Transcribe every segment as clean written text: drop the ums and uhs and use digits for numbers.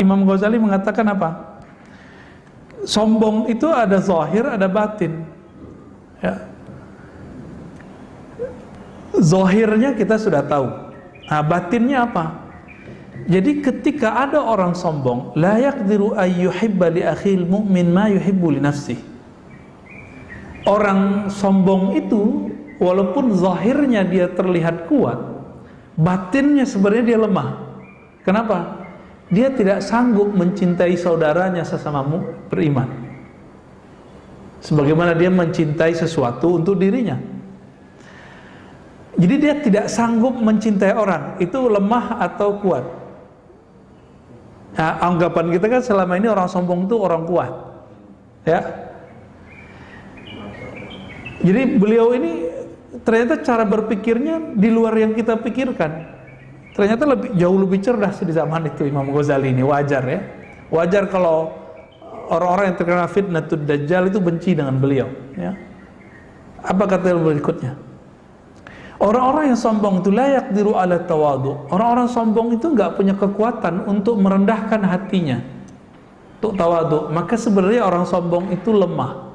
Imam Ghazali mengatakan apa? Sombong itu ada zahir, ada batin. Ya. Zahirnya kita sudah tahu. Nah, batinnya apa? Jadi ketika ada orang sombong, la yaqdiru ay yuhibba li akhil mu'min ma yuhibbu li nafsihi. Orang sombong itu walaupun zahirnya dia terlihat kuat, batinnya sebenarnya dia lemah. Kenapa? Dia tidak sanggup mencintai saudaranya sesama beriman sebagaimana dia mencintai sesuatu untuk dirinya. Jadi dia tidak sanggup mencintai orang. Itu lemah atau kuat? Nah, anggapan kita kan selama ini orang sombong itu orang kuat, ya. Jadi beliau ini ternyata cara berpikirnya di luar yang kita pikirkan. Ternyata jauh lebih cerdas di zaman itu Imam Ghazali ini. Wajar ya. Wajar kalau orang-orang yang terkena fitnatud dajjal itu benci dengan beliau, ya. Apa kata berikutnya? Orang-orang yang sombong itu layak diru ala tawadu. Orang-orang sombong itu enggak punya kekuatan untuk merendahkan hatinya, untuk tawadu. Maka sebenarnya orang sombong itu lemah.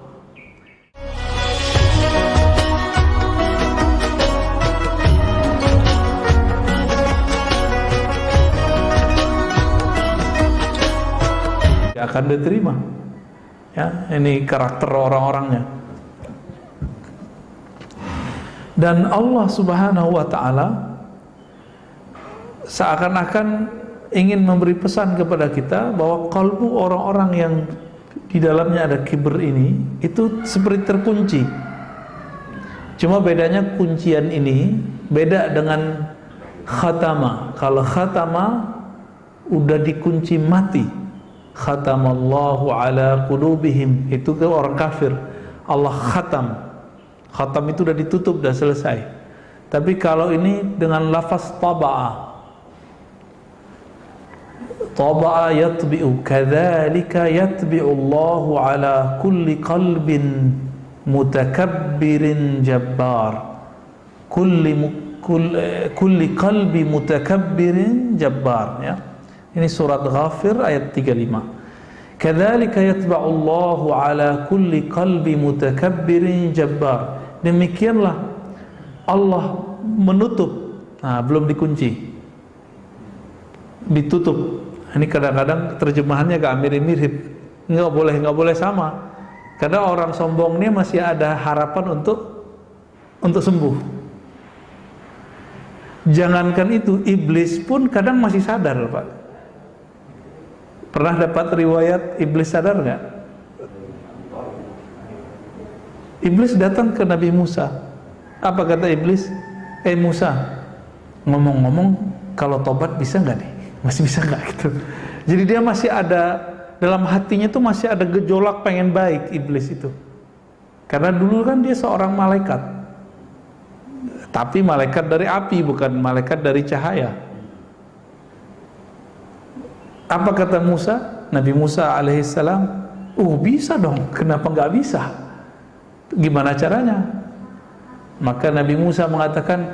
Tidak akan diterima. Ya, ini karakter orang-orangnya. Dan Allah Subhanahu wa ta'ala seakan-akan ingin memberi pesan kepada kita bahwa kalbu orang-orang yang di dalamnya ada kibr ini itu seperti terkunci. Cuma bedanya kuncian ini beda dengan khatama. Kalau khatama udah dikunci mati. Khatamallahu ala qulubihim, itu ke orang kafir. Allah khatam. Khatam itu sudah ditutup, sudah selesai. Tapi kalau ini dengan lafaz taba'a, taba'a yatbi'u, kadzalika yatbi'u Allahu ala kulli qalbin mutakabbirin jabbar. Kulli qalbi mutakabbirin jabbar, ya. Ini surat Ghafir ayat 35. Kadzalika yatba'u Allahu ala kulli qalbi mutakabbirin jabbar. Demikianlah Allah menutup. Nah, belum dikunci, ditutup. Ini kadang-kadang terjemahannya agak mirip-mirip. Nggak boleh sama. Karena orang sombong ini masih ada harapan untuk sembuh. Jangankan itu, iblis pun kadang masih sadar, Pak. Pernah dapat riwayat iblis sadar nggak? Iblis datang ke Nabi Musa. Apa kata iblis? Musa, ngomong-ngomong, kalau tobat bisa nggak nih? Masih bisa nggak gitu? Jadi dia masih ada, dalam hatinya tuh masih ada gejolak pengen baik iblis itu. Karena dulu kan dia seorang malaikat, tapi malaikat dari api, bukan malaikat dari cahaya. Apa kata Musa? Nabi Musa alaihissalam, bisa dong, kenapa nggak bisa? Gimana caranya? Maka Nabi Musa mengatakan,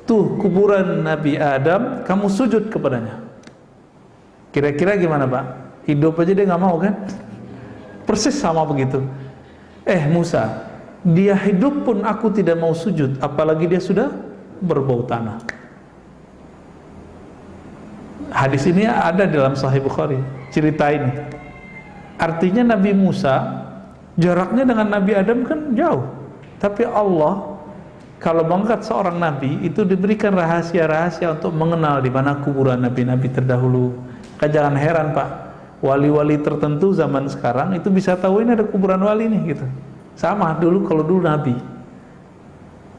tuh kuburan Nabi Adam, kamu sujud kepadanya. Kira-kira gimana, Pak? Hidup aja dia nggak mau kan? Persis sama begitu. Musa, dia hidup pun aku tidak mau sujud, apalagi dia sudah berbau tanah. Hadis ini ada dalam Sahih Bukhari, cerita ini. Artinya Nabi Musa jaraknya dengan Nabi Adam kan jauh, tapi Allah kalau mengangkat seorang nabi itu diberikan rahasia-rahasia untuk mengenal di mana kuburan nabi-nabi terdahulu. Jangan heran, Pak, wali-wali tertentu zaman sekarang itu bisa tahu ini ada kuburan wali nih gitu. Sama dulu, kalau dulu nabi.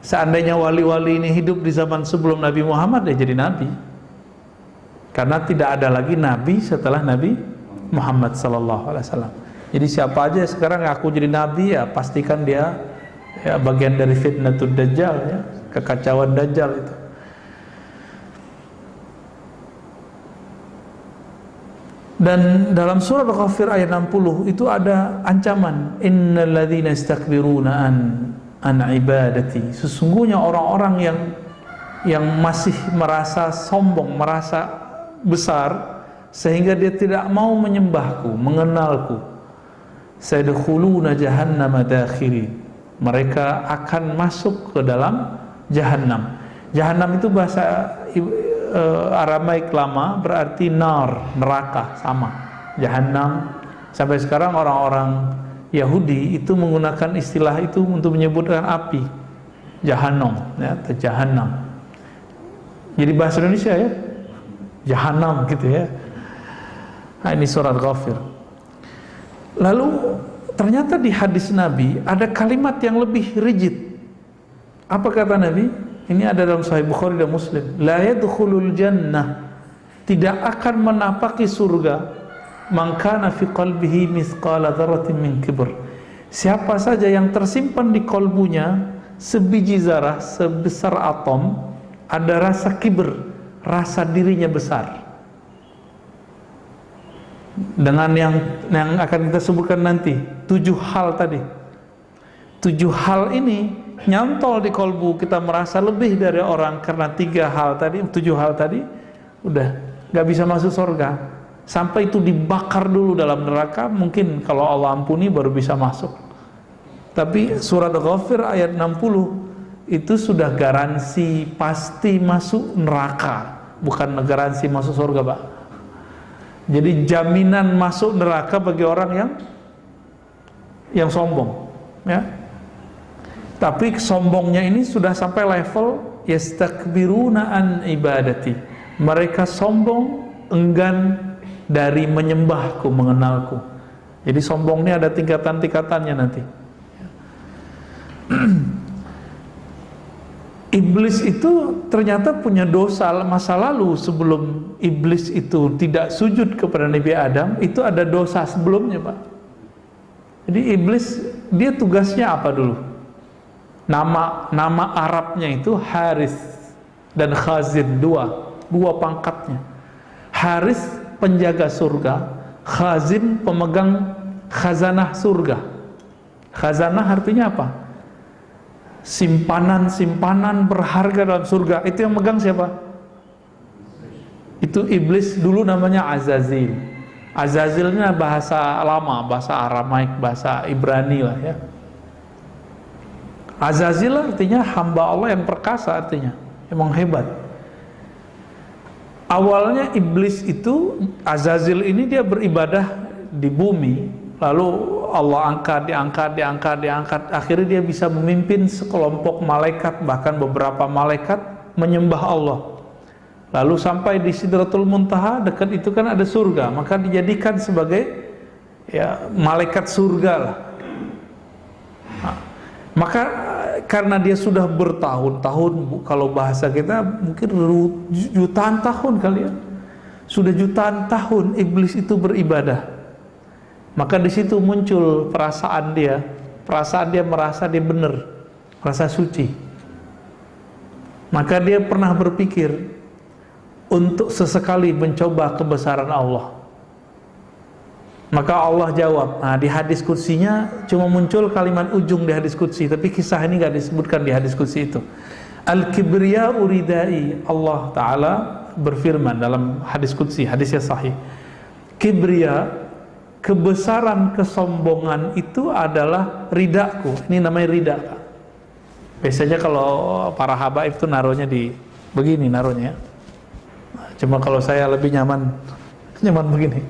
Seandainya wali-wali ini hidup di zaman sebelum Nabi Muhammad, dia jadi nabi. Karena tidak ada lagi nabi setelah Nabi Muhammad sallallahu alaihi wasallam. Jadi siapa aja sekarang ngaku jadi nabi, ya pastikan dia ya bagian dari fitnatud dajjal, ya, kekacauan dajjal itu. Dan dalam surah Al-Ghafir ayat 60 itu ada ancaman, innal ladzina istakbiruna an ibadati. Sesungguhnya orang-orang yang masih merasa sombong, merasa besar sehingga dia tidak mau menyembahku, mengenalku. Sayadkhuluna jahannama dakhirin. Mereka akan masuk ke dalam Jahannam. Jahannam itu bahasa Aramaik lama berarti nar, neraka, sama. Jahannam. Sampai sekarang orang-orang Yahudi itu menggunakan istilah itu untuk menyebutkan api. Jahannam, ya, atau Jahannam. Jadi bahasa Indonesia ya, Jahannam gitu ya. Nah, ini surat Ghafir. Lalu ternyata di hadis Nabi ada kalimat yang lebih rigid. Apa kata Nabi? Ini ada dalam Sahih Bukhari dan Muslim. La yadkhulul jannah, tidak akan menapaki surga, man kana fi qalbihi mithqala dzarratin min kibr. Siapa saja yang tersimpan di kalbunya sebiji zarah, sebesar atom, ada rasa kibr, rasa dirinya besar. Dengan yang akan kita sebutkan nanti, 7 hal tadi. 7 hal ini nyantol di kalbu, kita merasa lebih dari orang karena 3 hal tadi, 7 hal tadi, udah gak bisa masuk surga. Sampai itu dibakar dulu dalam neraka, mungkin kalau Allah ampuni baru bisa masuk. Tapi surat Ghafir ayat 60 itu sudah garansi pasti masuk neraka, bukan garansi masuk surga, Pak. Jadi jaminan masuk neraka bagi orang yang sombong, ya. Tapi sombongnya ini sudah sampai level yastakbiruna an ibadati. Mereka sombong, enggan dari menyembahku, mengenalku. Jadi sombong ini ada tingkatan-tingkatannya nanti. Iblis itu ternyata punya dosa masa lalu. Sebelum iblis itu tidak sujud kepada Nabi Adam, itu ada dosa sebelumnya, Pak. Jadi iblis, dia tugasnya apa dulu? Nama Arabnya itu Haris dan Khazin, dua pangkatnya. Haris penjaga surga, Khazin pemegang khazanah surga. Khazanah artinya apa? Simpanan berharga dalam surga. Itu yang megang siapa? Itu iblis, dulu namanya Azazil. Azazil ini bahasa lama, bahasa Aramaik, bahasa Ibrani lah ya. Azazil artinya hamba Allah yang perkasa, artinya emang hebat. Awalnya iblis itu, Azazil ini dia beribadah di bumi, lalu Allah diangkat, akhirnya dia bisa memimpin sekelompok malaikat, bahkan beberapa malaikat menyembah Allah. Lalu sampai di Sidratul Muntaha, dekat itu kan ada surga, maka dijadikan sebagai ya malaikat surga lah. Nah, maka karena dia sudah bertahun-tahun, kalau bahasa kita mungkin jutaan tahun kali ya, sudah jutaan tahun iblis itu beribadah. Maka di situ muncul perasaan dia merasa dia benar, merasa suci. Maka dia pernah berpikir untuk sesekali mencoba kebesaran Allah. Maka Allah jawab. Nah, di hadis qudsinya cuma muncul kalimat ujung di hadis qudsi, tapi kisah ini gak disebutkan di hadis qudsi itu. Al-kibriya'u ridai. Allah Ta'ala berfirman dalam hadis qudsi, hadisnya sahih. Kibriya, kebesaran, kesombongan itu adalah ridaku. Ini namanya rida. Biasanya kalau para habaib itu naruhnya di begini naruhnya. Cuma kalau saya lebih nyaman begini.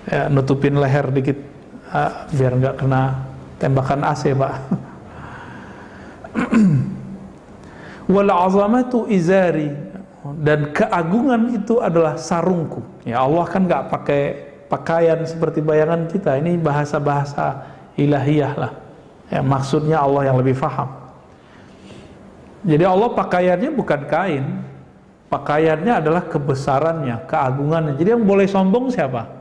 Ya, nutupin leher dikit biar nggak kena tembakan AC, Pak. Wal azamatu izari, dan keagungan itu adalah sarungku. Ya, Allah kan nggak pakai pakaian seperti bayangan kita. Ini bahasa-bahasa ilahiyah lah. Ya, maksudnya Allah yang lebih faham. Jadi Allah pakaiannya bukan kain, pakaiannya adalah kebesarannya, keagungannya. Jadi yang boleh sombong siapa?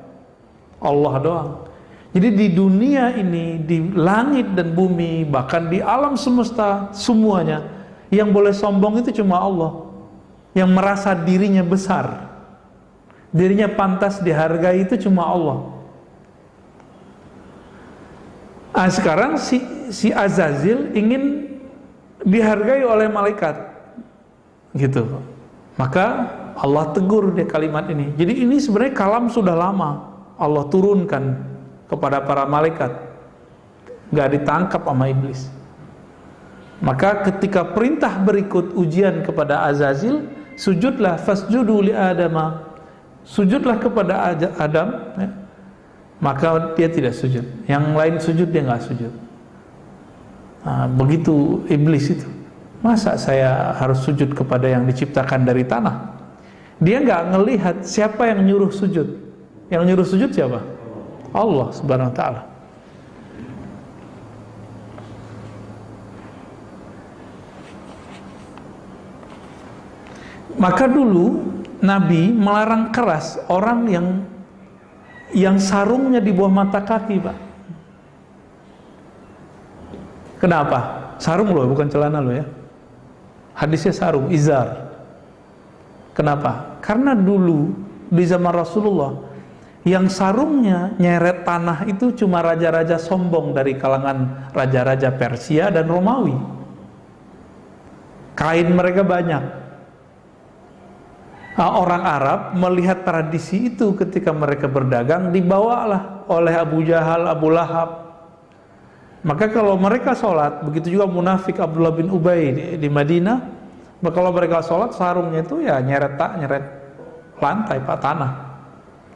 Allah doang. Jadi di dunia ini, di langit dan bumi, bahkan di alam semesta semuanya, yang boleh sombong itu cuma Allah. Yang merasa dirinya besar, dirinya pantas dihargai itu cuma Allah. Nah, sekarang si Azazil ingin dihargai oleh malaikat, gitu. Maka Allah tegur dia kalimat ini. Jadi ini sebenarnya kalam sudah lama Allah turunkan kepada para malaikat, nggak ditangkap sama iblis. Maka ketika perintah berikut ujian kepada Azazil, sujudlah fasjudu li Adama, sujudlah kepada Adam, ya. Maka dia tidak sujud. Yang lain sujud, dia nggak sujud. Nah, begitu iblis itu. Masa saya harus sujud kepada yang diciptakan dari tanah? Dia nggak ngelihat siapa yang nyuruh sujud. Yang nyuruh sujud siapa? Allah Subhanahu wa ta'ala. Maka dulu Nabi melarang keras orang yang sarungnya di bawah mata kaki, Pak. Kenapa? Sarung loh, bukan celana loh ya. Hadisnya sarung, izar. Kenapa? Karena dulu di zaman Rasulullah yang sarungnya nyeret tanah itu cuma raja-raja sombong dari kalangan raja-raja Persia dan Romawi. Kain mereka banyak. Nah, orang Arab melihat tradisi itu ketika mereka berdagang, dibawalah oleh Abu Jahal, Abu Lahab. Maka kalau mereka sholat, begitu juga munafik Abdullah bin Ubay di Madinah, maka kalau mereka sholat, sarungnya itu ya nyeret lantai, Pak, tanah.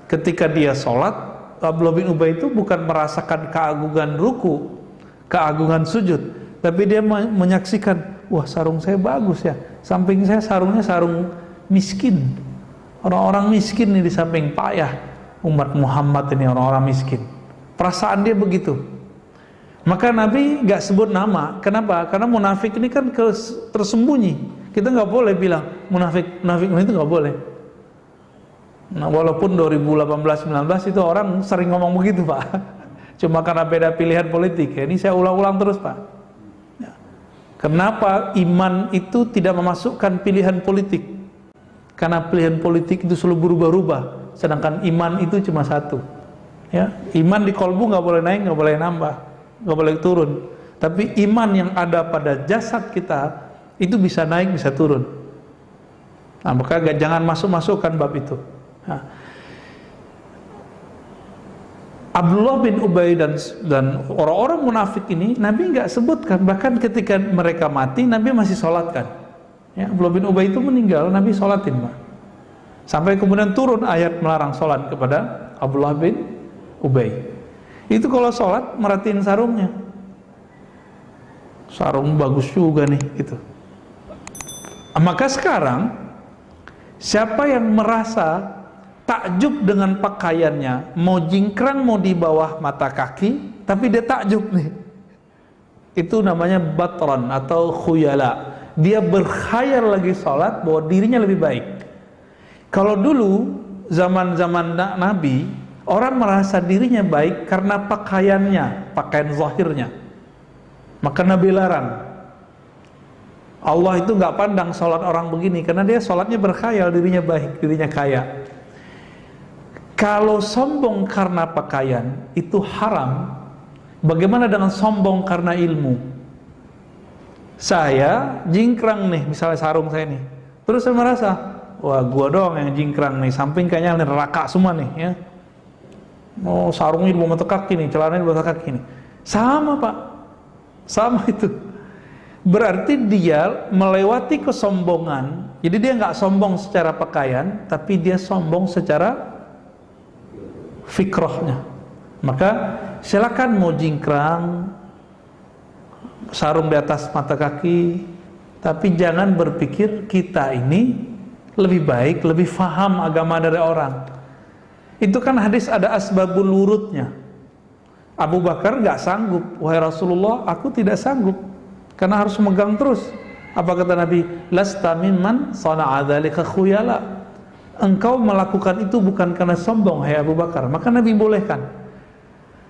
Ketika dia sholat, Abdullah bin Ubay itu bukan merasakan keagungan ruku, keagungan sujud, tapi dia menyaksikan, wah sarung saya bagus ya, samping saya sarungnya sarung miskin. Orang-orang miskin ini di samping payah umat Muhammad ini, orang-orang miskin. Perasaan dia begitu. Maka Nabi nggak sebut nama. Kenapa? Karena munafik ini kan tersembunyi. Kita nggak boleh bilang munafik itu nggak boleh. Nah, walaupun 2018-19 itu orang sering ngomong begitu, Pak. Cuma karena beda pilihan politik. Ya, ini saya ulang-ulang terus, Pak. Ya. Kenapa iman itu tidak memasukkan pilihan politik? Karena pilihan politik itu selalu berubah-ubah, sedangkan iman itu cuma satu. Ya, iman di kolbu nggak boleh naik, nggak boleh nambah, nggak boleh turun. Tapi iman yang ada pada jasad kita itu bisa naik, bisa turun. Nah, maka jangan masuk-masukkan bab itu. Nah, Abdullah bin Ubay dan orang-orang munafik ini Nabi nggak sebutkan. Bahkan ketika mereka mati, Nabi masih sholatkan. Ya, Abdullah bin Ubay itu meninggal, Nabi sholatin, Pak. Sampai kemudian turun ayat melarang sholat kepada Abdullah bin Ubay. Itu kalau sholat merhatiin sarungnya. Sarung bagus juga nih, gitu. Maka sekarang siapa yang merasa takjub dengan pakaiannya, mau jingkrang mau di bawah mata kaki, tapi dia takjub nih, itu namanya batran atau khuyala. Dia berkhayal lagi sholat bahwa dirinya lebih baik. Kalau dulu zaman-zaman Nabi, orang merasa dirinya baik karena pakaiannya, pakaian zahirnya. Maka Nabi larang. Allah itu nggak pandang sholat orang begini, karena dia sholatnya berkhayal dirinya baik, dirinya kaya. Kalau sombong karena pakaian itu haram, bagaimana dengan sombong karena ilmu? Saya jingkrang nih, misalnya sarung saya nih, terus saya merasa, wah gua doang yang jingkrang nih, samping kayaknya neraka semua nih ya. Oh, sarungnya di bawah mata kaki nih, celananya di bawah mata kaki nih. Sama, Pak, sama itu. Berarti dia melewati kesombongan. Jadi dia nggak sombong secara pakaian, tapi dia sombong secara fikrohnya. Maka silakan mau jingkrang, sarung di atas mata kaki, tapi jangan berpikir kita ini lebih baik, lebih faham agama dari orang. Itu kan hadis ada asbabul wurudnya. Abu Bakar nggak sanggup, wahai Rasulullah, aku tidak sanggup karena harus megang terus. Apa kata Nabi? Lasta mimman sana'a dzalika khuyala. Engkau melakukan itu bukan karena sombong, hai Abu Bakar. Maka Nabi bolehkan.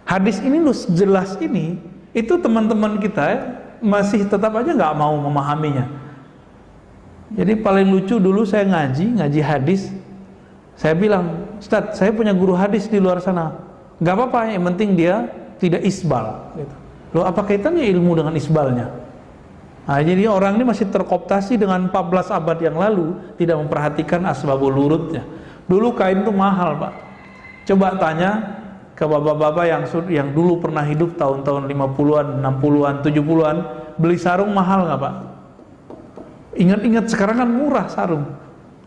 Hadis ini jelas ini, itu teman-teman kita masih tetap aja nggak mau memahaminya. Jadi paling lucu dulu saya ngaji hadis. Saya bilang, Ustadz, saya punya guru hadis di luar sana. Nggak apa-apa, yang penting dia tidak isbal. Gitu. Loh, apa kaitannya ilmu dengan isbalnya? Nah, jadi orang ini masih terkooptasi dengan 14 abad yang lalu, tidak memperhatikan asbabul wurudnya. Dulu kain itu mahal, Pak. Coba tanya ke bapak-bapak yang dulu pernah hidup tahun-tahun 50-an, 60-an, 70-an, beli sarung mahal nggak, Pak? Ingat-ingat sekarang kan murah sarung.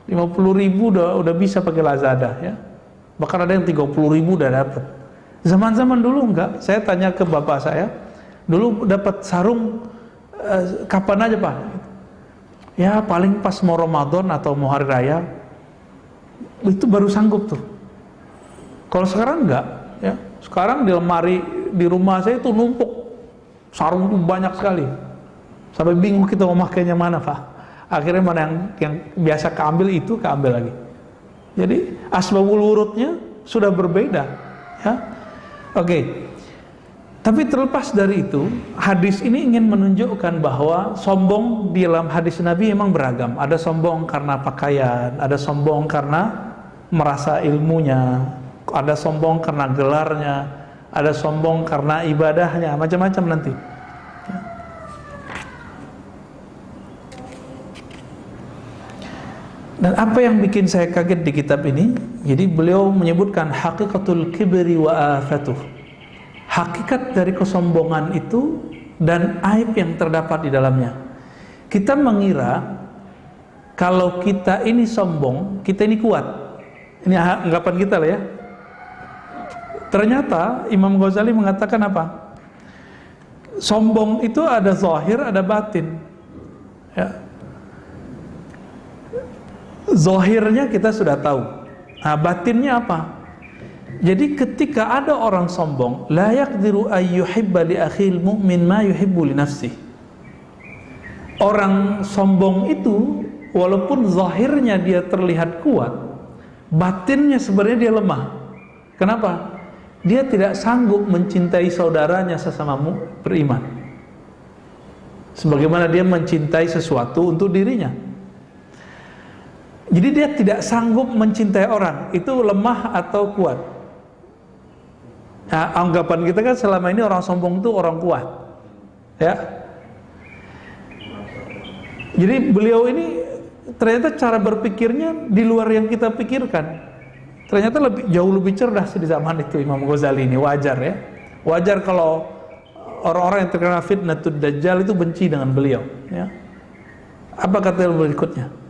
50.000 udah bisa pakai Lazada ya. Bahkan ada yang 30.000 udah dapat. Zaman-zaman dulu enggak. Saya tanya ke bapak saya, dulu dapat sarung kapan aja, Pak? Ya paling pas mau Ramadan atau mau hari raya, itu baru sanggup tuh. Kalau sekarang enggak ya. Sekarang di lemari di rumah saya itu numpuk sarung tuh banyak sekali, sampai bingung kita mau makainya mana, Pak. Akhirnya mana yang biasa keambil itu keambil lagi. Jadi asbabul wurudnya sudah berbeda ya. Oke. Tapi terlepas dari itu, hadis ini ingin menunjukkan bahwa sombong di dalam hadis Nabi memang beragam. Ada sombong karena pakaian, ada sombong karena merasa ilmunya, ada sombong karena gelarnya, ada sombong karena ibadahnya, macam-macam nanti. Dan apa yang bikin saya kaget di kitab ini, jadi beliau menyebutkan haqiqatul kibri wa afatuh. Hakikat dari kesombongan itu dan aib yang terdapat di dalamnya. Kita mengira kalau kita ini sombong, kita ini kuat. Ini anggapan kita lah ya. Ternyata Imam Ghazali mengatakan apa? Sombong itu ada zahir, ada batin. Ya. Zahirnya kita sudah tahu. Nah, batinnya apa? Jadi ketika ada orang sombong, la yaqdiru ay yuhibba li akhil mu'min ma yuhibbu li nafsihi. Orang sombong itu walaupun zahirnya dia terlihat kuat, batinnya sebenarnya dia lemah. Kenapa? Dia tidak sanggup mencintai saudaranya sesama beriman. Sebagaimana dia mencintai sesuatu untuk dirinya. Jadi dia tidak sanggup mencintai orang. Itu lemah atau kuat? Nah, anggapan kita kan selama ini orang sombong itu orang kuat, ya. Jadi beliau ini ternyata cara berpikirnya di luar yang kita pikirkan. Ternyata jauh lebih cerdas di zaman itu Imam Ghazali ini. Wajar ya. Wajar kalau orang-orang yang terkena fitnatud dajjal itu benci dengan beliau. Ya. Apa kata berikutnya?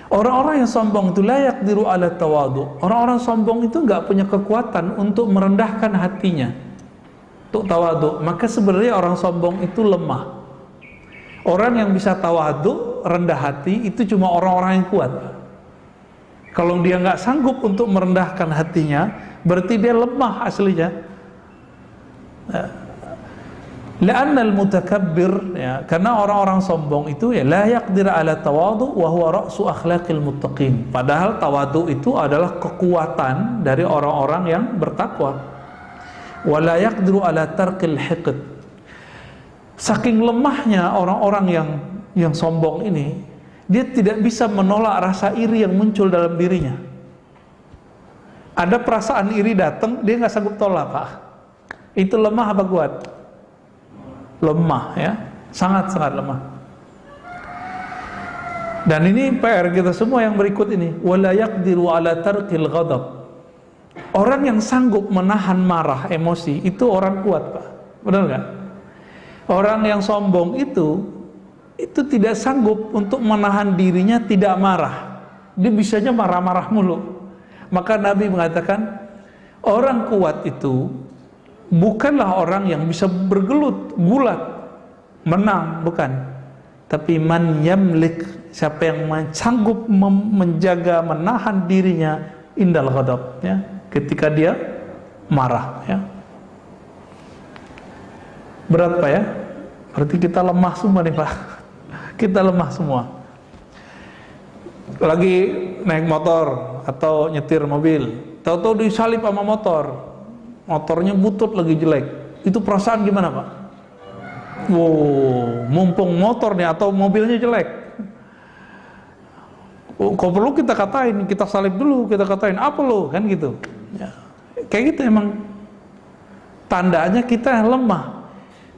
Orang-orang yang sombong itu layak diru ala tawadu. Orang-orang sombong itu nggak punya kekuatan untuk merendahkan hatinya, untuk tawadu. Maka sebenarnya orang sombong itu lemah. Orang yang bisa tawadu, rendah hati, itu cuma orang-orang yang kuat. Kalau dia nggak sanggup untuk merendahkan hatinya, berarti dia lemah aslinya. La'anna al-mutakabbir, ya, karena orang-orang sombong itu ya la yaqdir ala tawadu wa huwa ra'su akhlaqil muttaqin. Padahal tawadu itu adalah kekuatan dari orang-orang yang bertakwa. Wa la yaqdiru ala tarkil hiqd. Saking lemahnya orang-orang yang sombong ini, dia tidak bisa menolak rasa iri yang muncul dalam dirinya. Ada perasaan iri datang, dia nggak sanggup tolak, Pak. Itu lemah apa kuat? Lemah ya, sangat-sangat lemah. Dan ini PR kita semua yang berikut ini, wala yaqdiru ala tarkil ghadab. Orang yang sanggup menahan marah, emosi, itu orang kuat, Pak. Benar nggak? Orang yang sombong itu tidak sanggup untuk menahan dirinya tidak marah. Dia bisanya marah-marah mulu. Maka Nabi mengatakan, orang kuat itu bukanlah orang yang bisa bergelut, gulat, menang, bukan. Tapi man yamlik, siapa yang sanggup menjaga, menahan dirinya indal ghadab, ya, ketika dia marah, ya. Berat, Pak ya? Berarti kita lemah semua nih, Pak. Kita lemah semua. Lagi naik motor atau nyetir mobil, tahu-tahu disalip sama motornya butut lagi jelek, itu perasaan gimana, Pak? Wow, mumpung motornya atau mobilnya jelek, kok perlu kita katain, kita salib dulu, kita katain apa lo, kan gitu ya. Kayak gitu emang tandanya kita lemah.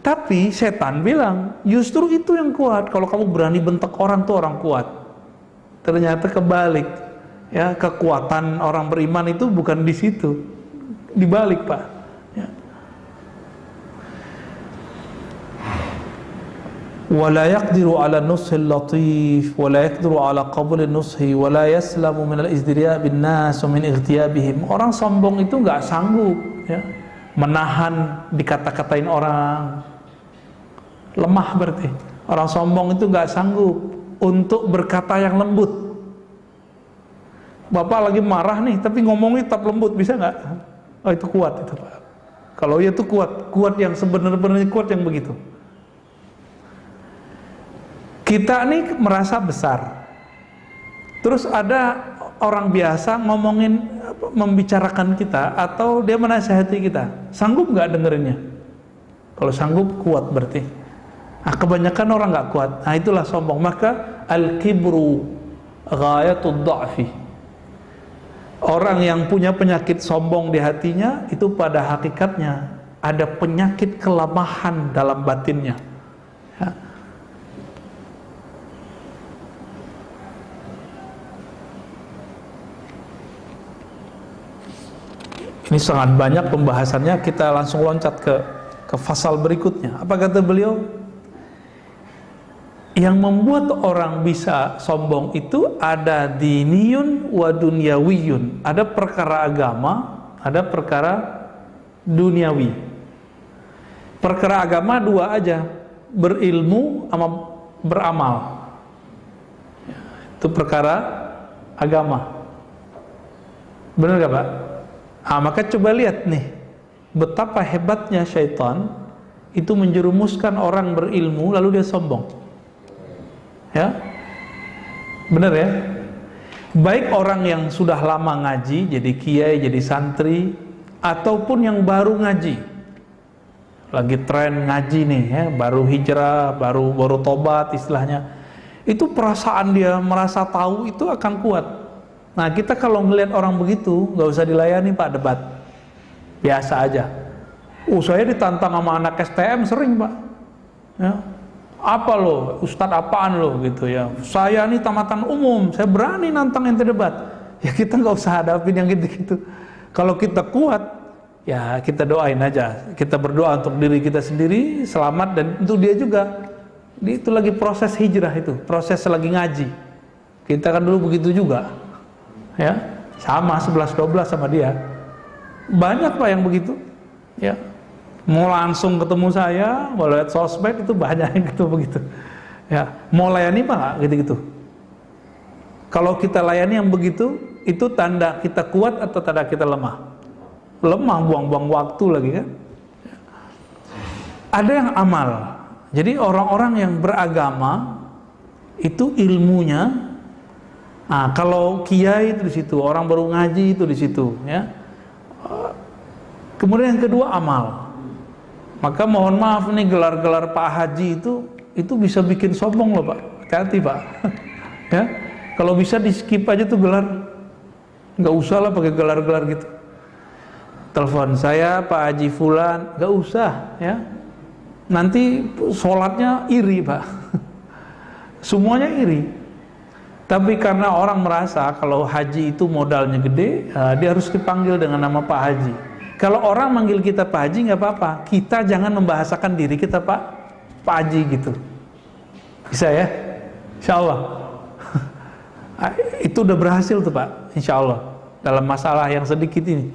Tapi setan bilang, justru itu yang kuat. Kalau kamu berani bentak orang tuh orang kuat. Ternyata kebalik. Ya, kekuatan orang beriman itu bukan di situ. Dibalik, Pak. Ya. ولا يقدر على النصح اللطيف ولا يقدر على قبول النصح ولا يسلم من الازدراء بالناس ومن اغتيابهم. Orang sombong itu nggak sanggup ya, menahan dikata-katain orang. Lemah berarti. Orang sombong itu nggak sanggup untuk berkata yang lembut. Bapak lagi marah nih, tapi ngomongnya tetap lembut, bisa nggak? Oh, itu kuat itu, Pak. Kalau itu kuat yang sebenarnya kuat yang begitu. Kita nih merasa besar, terus ada orang biasa ngomongin, membicarakan kita, atau dia menasihati kita, sanggup nggak dengerinnya? Kalau sanggup, kuat berarti. Nah, kebanyakan orang nggak kuat. Nah, itulah sombong. Maka al-kibru ghayatud dha'fi. Orang yang punya penyakit sombong di hatinya, itu pada hakikatnya ada penyakit kelemahan dalam batinnya. Ya. Ini sangat banyak pembahasannya, kita langsung loncat ke fasal berikutnya. Apa kata beliau? Yang membuat orang bisa sombong itu ada diniyun wa dunyawiyun. Ada perkara agama, ada perkara duniawi. Perkara agama dua aja, berilmu sama beramal. Itu perkara agama. Benar gak, Pak? Maka coba lihat nih, betapa hebatnya syaitan itu menjerumuskan orang berilmu lalu dia sombong. Ya, benar ya. Baik orang yang sudah lama ngaji, jadi kiai, jadi santri, ataupun yang baru ngaji, lagi tren ngaji nih, ya, baru hijrah, baru tobat istilahnya, itu perasaan dia merasa tahu itu akan kuat. Nah, kita kalau ngelihat orang begitu, nggak usah dilayani, Pak, debat. Biasa aja. Saya ditantang sama anak STM sering, Pak. Ya. Apa lo, Ustadz apaan lo gitu ya. Saya nih tamatan umum, saya berani nantang ente debat. Ya kita nggak usah hadapin yang gitu-gitu. Kalau kita kuat, ya kita doain aja. Kita berdoa untuk diri kita sendiri, selamat, dan untuk dia juga. Itu lagi proses hijrah itu, proses lagi ngaji. Kita kan dulu begitu juga. Ya, sama 11-12 sama dia. Banyak, Pak, yang begitu. Ya. Mau langsung ketemu saya, mau lihat sosmed itu banyak yang gitu begitu. Ya, mau layani Pak gitu-gitu. Kalau kita layani yang begitu, itu tanda kita kuat atau tanda kita lemah? Lemah, buang-buang waktu lagi kan. Ada yang amal. Jadi orang-orang yang beragama itu ilmunya. Nah, kalau kiai itu di situ, orang baru ngaji itu di situ, ya. Kemudian yang kedua amal. Maka mohon maaf nih, gelar-gelar Pak Haji itu bisa bikin sombong loh, Pak. Hati-hati, Pak. Ya, kalau bisa di skip aja tuh gelar. Nggak usah lah pakai gelar-gelar gitu. Telepon saya Pak Haji Fulan, nggak usah, ya. Nanti sholatnya iri, Pak. Semuanya iri. Tapi karena orang merasa kalau haji itu modalnya gede, dia harus dipanggil dengan nama Pak Haji. Kalau orang manggil kita Pak Haji nggak apa-apa, kita jangan membahasakan diri kita Pak Haji gitu. Bisa ya? Insya Allah. Itu udah berhasil tuh Pak, insya Allah, dalam masalah yang sedikit ini.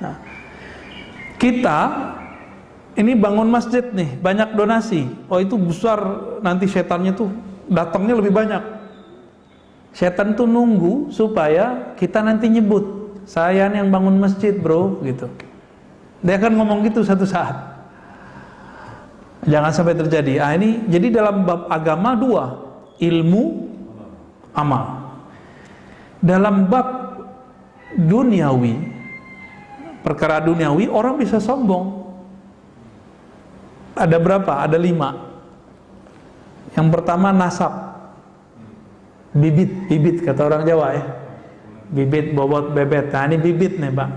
Nah, kita ini bangun masjid nih, banyak donasi. Oh itu besar, nanti setannya tuh datangnya lebih banyak. Setan tuh nunggu supaya kita nanti nyebut, saya yang bangun masjid bro, gitu. Dia akan ngomong gitu satu saat. Jangan sampai terjadi. Ini jadi dalam bab agama dua, ilmu, amal. Dalam bab duniawi, perkara duniawi, orang bisa sombong. Ada berapa? Ada 5. Yang pertama nasab. Bibit kata orang Jawa ya. Bibit, bobot, bebet. Nah ini bibit nih Pak.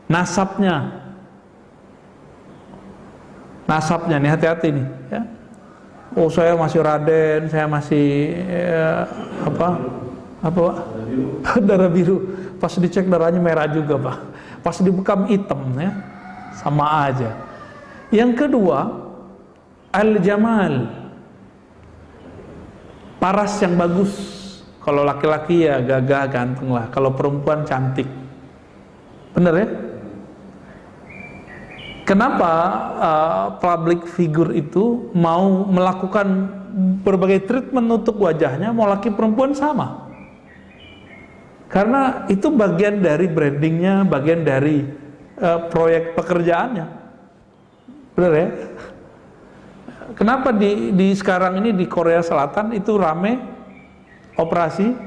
Nasabnya. nasabnya nih, hati-hati nih ya. Oh saya masih Raden, saya masih apa Pak? Darah biru. Pas dicek darahnya merah juga Pak. Pas dibekam hitam ya, sama aja. Yang kedua, al-jamal, paras yang bagus. Kalau laki-laki ya gagah ganteng lah. Kalau perempuan cantik. Bener ya? Kenapa public figure itu mau melakukan berbagai treatment untuk wajahnya, mau laki perempuan sama? Karena itu bagian dari brandingnya, bagian dari proyek pekerjaannya. Bener ya? Kenapa di sekarang ini di Korea Selatan itu rame operasi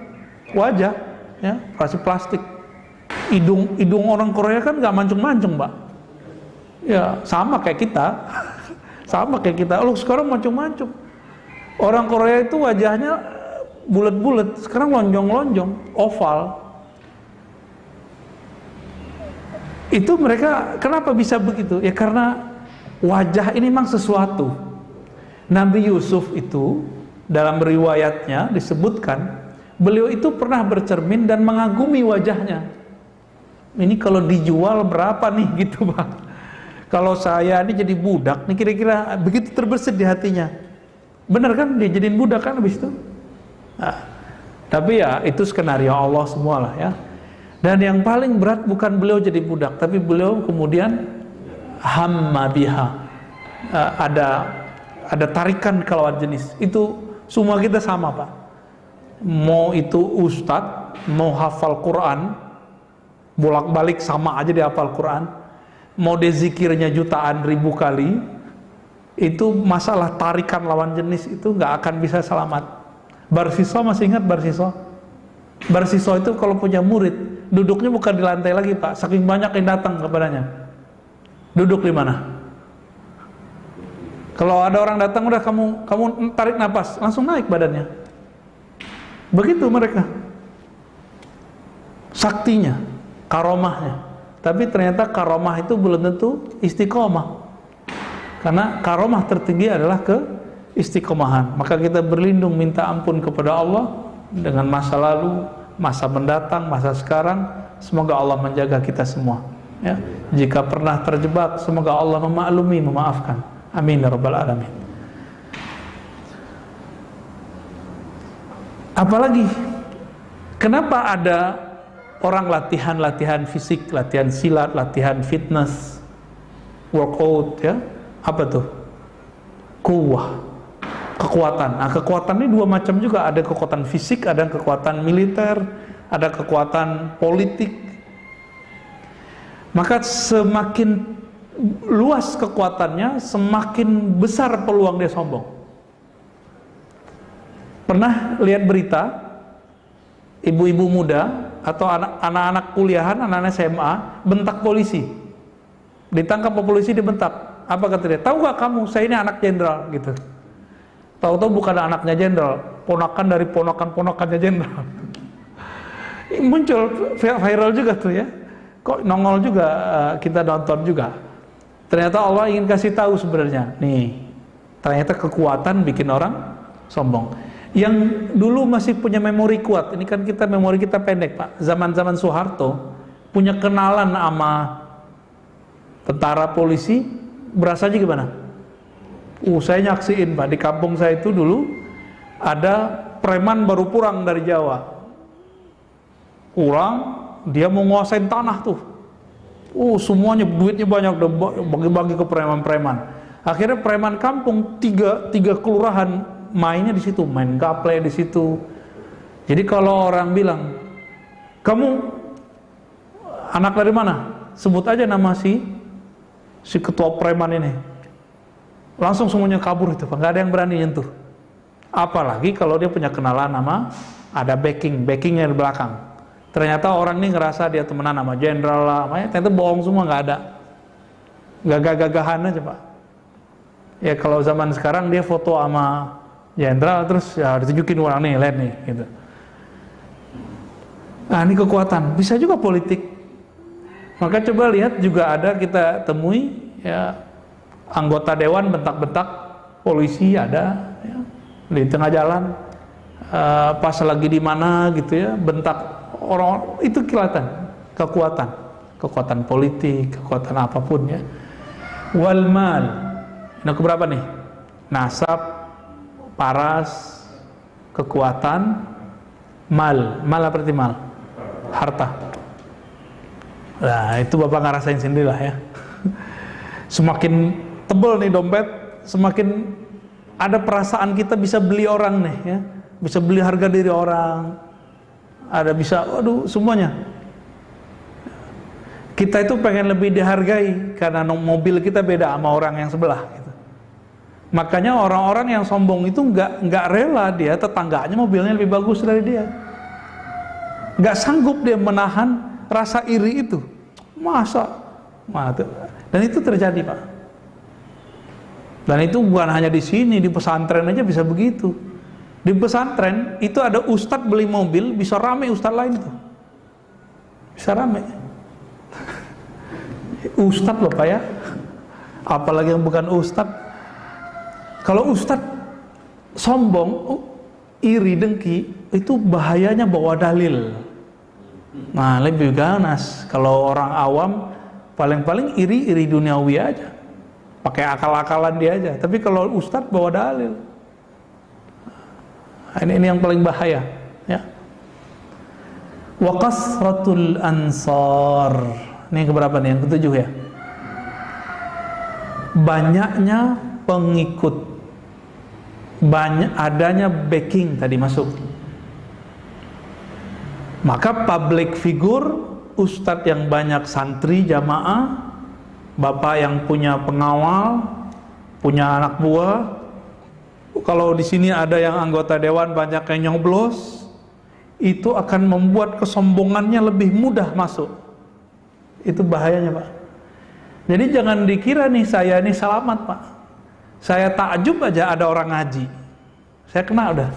wajah, ya, operasi plastik. Hidung orang Korea kan nggak mancung-mancung, Pak. Ya sama kayak kita, sama kayak kita. Loh sekarang mancung-mancung. Orang Korea itu wajahnya bulat-bulat, sekarang lonjong-lonjong, oval. Itu mereka kenapa bisa begitu? Ya karena wajah ini memang sesuatu. Nabi Yusuf itu dalam riwayatnya disebutkan beliau itu pernah bercermin dan mengagumi wajahnya. Ini kalau dijual berapa nih gitu Pak? Kalau saya ini jadi budak nih kira-kira begitu terbersit di hatinya. Benar kan dia jadiin budak kan habis itu? Nah, tapi ya itu skenario Allah semua lah ya. Dan yang paling berat bukan beliau jadi budak, tapi beliau kemudian hamma biha. Ada tarikan ke lawan jenis. Itu semua kita sama Pak. Mau itu ustadz, mau hafal Quran, bolak-balik sama aja dia hafal Quran. Mau dia zikirnya jutaan ribu kali, itu masalah tarikan lawan jenis itu nggak akan bisa selamat. Barsiso masih ingat Barsiso? Barsiso itu kalau punya murid duduknya bukan di lantai lagi Pak, saking banyak yang datang kepadanya. Duduk di mana? Kalau ada orang datang udah kamu tarik nafas, langsung naik badannya. Begitu mereka. Saktinya, karomahnya. Tapi ternyata karomah itu belum tentu istiqomah. Karena karomah tertinggi adalah keistiqomahan. Maka kita berlindung minta ampun kepada Allah dengan masa lalu, masa mendatang, masa sekarang. Semoga Allah menjaga kita semua ya. Jika pernah terjebak, semoga Allah memaklumi, memaafkan. Amin ya rabbal alamin. Apalagi kenapa ada orang latihan fisik, latihan silat, latihan fitness, workout ya? Apa tuh? Kuwah, kekuatan. Nah, kekuatan ini dua macam juga, ada kekuatan fisik, ada kekuatan militer, ada kekuatan politik. Maka semakin luas kekuatannya, semakin besar peluang dia sombong. Pernah lihat berita ibu-ibu muda atau anak-anak kuliahan, anak-anak SMA bentak polisi, ditangkap polisi, dibentak. Apa kata dia? Tahu gak kamu, saya ini anak jenderal gitu. Tahu-tahu bukan anaknya jenderal, ponakan dari ponakan-ponakannya jenderal. Muncul viral juga tuh ya. Kok nongol juga, kita nonton juga. Ternyata Allah ingin kasih tahu sebenarnya. Nih, ternyata kekuatan bikin orang sombong. Yang dulu masih punya memori kuat, ini kan memori kita pendek Pak. Zaman-zaman Soeharto punya kenalan sama tentara polisi, berasanya gimana? Saya nyaksiin Pak, di kampung saya itu dulu ada preman baru pulang dari Jawa. Pulang, dia mau nguasain tanah tuh. Semuanya duitnya banyak, bagi-bagi ke preman-preman. Akhirnya preman kampung tiga kelurahan mainnya di situ, main gaple di situ. Jadi kalau orang bilang, kamu anak dari mana? Sebut aja nama si ketua preman ini. Langsung semuanya kabur itu Pak, nggak ada yang berani nyentuh. Apalagi kalau dia punya kenalan nama, ada backingnya di belakang. Ternyata orang ini ngerasa dia temenan sama jenderal lah, ternyata bohong semua, nggak ada. Gagah-gagahan aja Pak. Ya kalau zaman sekarang dia foto sama jenderal terus ya ditunjukin orang nih, lihat nih gitu. Nah ini kekuatan, bisa juga politik. Maka coba lihat juga ada kita temui ya anggota dewan bentak-bentak polisi ada ya, di tengah jalan, pas lagi di mana gitu ya, bentak orang, itu kelihatan kekuatan politik, kekuatan apapun ya. Wal mal, nah keberapa nih? Nasab, paras, kekuatan, mal apa arti mal? Harta. Nah itu Bapak ngerasain sendirilah ya. Semakin tebel nih dompet, semakin ada perasaan kita bisa beli orang nih ya, bisa beli harga diri orang, ada bisa, waduh semuanya. Kita itu pengen lebih dihargai karena mobil kita beda sama orang yang sebelah gitu. Makanya orang-orang yang sombong itu nggak rela dia tetangganya mobilnya lebih bagus dari dia, nggak sanggup dia menahan rasa iri itu. Masa? Dan itu terjadi Pak. Dan itu bukan hanya di sini, di pesantren aja bisa begitu. Di pesantren itu ada ustadz beli mobil bisa rame ustadz lain tuh, bisa rame. Ustadz loh Pak ya, apalagi yang bukan ustadz. Kalau ustadz sombong, iri, dengki, itu bahayanya bawa dalil. Nah lebih ganas. Kalau orang awam paling-paling iri duniawi aja, pakai akal-akalan dia aja. Tapi kalau ustadz bawa dalil, ini yang paling bahaya ya. Wa kasratul ansar, ini yang keberapa nih? Yang ketujuh ya. Banyaknya pengikut, adanya backing tadi masuk. Maka public figure, ustadz yang banyak santri jamaah, bapak yang punya pengawal, punya anak buah. Kalau di sini ada yang anggota dewan banyak yang nyoblos, itu akan membuat kesombongannya lebih mudah masuk. Itu bahayanya Pak. Jadi jangan dikira nih saya ini selamat Pak. Saya takjub aja ada orang ngaji, saya kena udah.